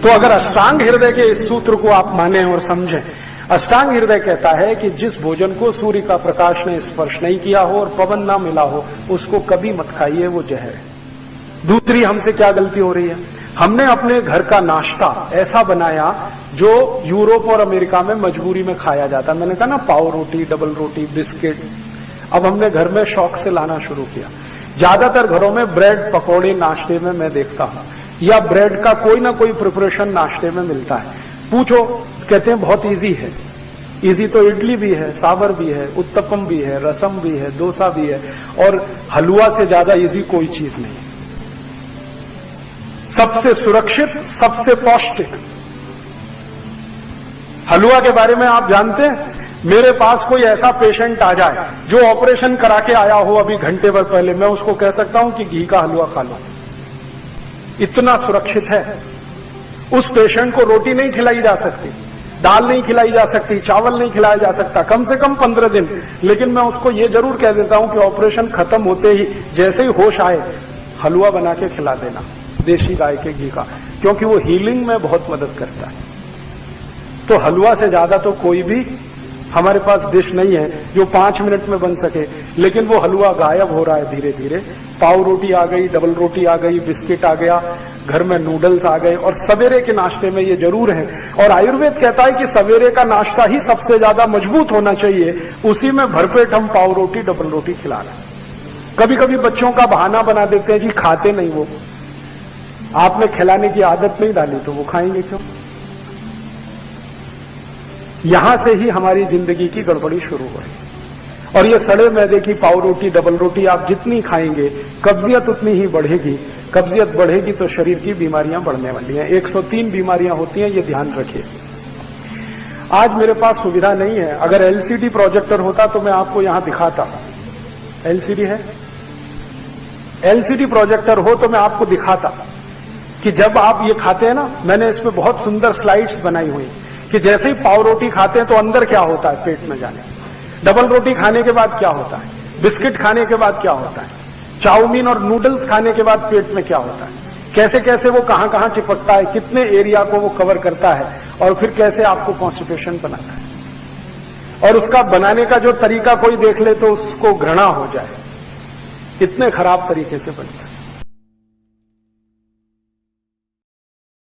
तो अगर अष्टांग हृदय के इस सूत्र को आप माने और समझें, अष्टांग हृदय कहता है कि जिस भोजन को सूर्य का प्रकाश ने स्पर्श नहीं किया हो और पवन ना मिला हो उसको कभी मत खाइए, वो जहर है। दूसरी हमसे क्या गलती हो रही है, हमने अपने घर का नाश्ता ऐसा बनाया जो यूरोप और अमेरिका में मजबूरी में खाया जाता है। मैंने कहा ना, पाव रोटी, डबल रोटी, बिस्किट, अब हमने घर में शौक से लाना शुरू किया। ज्यादातर घरों में ब्रेड पकौड़े नाश्ते में मैं देखता हूं, या ब्रेड का कोई ना कोई प्रिपरेशन नाश्ते में मिलता है। पूछो, कहते हैं बहुत इजी है। इजी तो इडली भी है, सांभर भी है, उत्तपम भी है, रसम भी है, डोसा भी है, और हलवा से ज्यादा इजी कोई चीज नहीं। सबसे सुरक्षित, सबसे पौष्टिक हलवा के बारे में आप जानते हैं? मेरे पास कोई ऐसा पेशेंट आ जाए जो ऑपरेशन करा के आया हो अभी घंटे भर पहले, मैं उसको कह सकता हूं कि घी का हलवा खा लो, इतना सुरक्षित है। उस पेशेंट को रोटी नहीं खिलाई जा सकती, दाल नहीं खिलाई जा सकती, चावल नहीं खिलाया जा सकता, कम से कम 15 दिन। लेकिन मैं उसको ये जरूर कह देता हूं कि ऑपरेशन खत्म होते ही जैसे ही होश आए हलवा बना के खिला देना, देशी गाय के घी का, क्योंकि वो हीलिंग में बहुत मदद करता है। तो हलवा से ज्यादा तो कोई भी हमारे पास डिश नहीं है जो 5 मिनट में बन सके, लेकिन वो हलवा गायब हो रहा है धीरे धीरे। पाव रोटी आ गई, डबल रोटी आ गई, बिस्किट आ गया, घर में नूडल्स आ गए, और सवेरे के नाश्ते में ये जरूर है। और आयुर्वेद कहता है कि सवेरे का नाश्ता ही सबसे ज्यादा मजबूत होना चाहिए, उसी में भरपेट हम पाव रोटी, डबल रोटी खिला रहे हैं। कभी कभी बच्चों का बहाना बना देते हैं जी खाते नहीं वो, आपने खिलाने की आदत नहीं डाली तो वो खाएंगे क्यों? यहां से ही हमारी जिंदगी की गड़बड़ी शुरू हो रही है। और ये सड़े मैदे की पाव रोटी, डबल रोटी आप जितनी खाएंगे कब्जियत उतनी ही बढ़ेगी। कब्जियत बढ़ेगी तो शरीर की बीमारियां बढ़ने वाली हैं। 103 बीमारियां होती हैं, ये ध्यान रखिए। आज मेरे पास सुविधा नहीं है, अगर एलसीडी प्रोजेक्टर होता तो मैं आपको यहां दिखाता। एलसीडी है? एलसीडी प्रोजेक्टर हो तो मैं आपको दिखाता कि जब आप ये खाते हैं ना, मैंने इसमें बहुत सुंदर स्लाइड्स बनाई हुई कि जैसे ही पाव रोटी खाते हैं तो अंदर क्या होता है पेट में जाने, डबल रोटी खाने के बाद क्या होता है, बिस्किट खाने के बाद क्या होता है, चाउमीन और नूडल्स खाने के बाद पेट में क्या होता है, कैसे कैसे वो कहां कहां चिपकता है, कितने एरिया को वो कवर करता है, और फिर कैसे आपको कॉन्स्टिपेशन बनाता है। और उसका बनाने का जो तरीका कोई देख ले तो उसको घृणा हो जाए, इतने खराब तरीके से बनता है।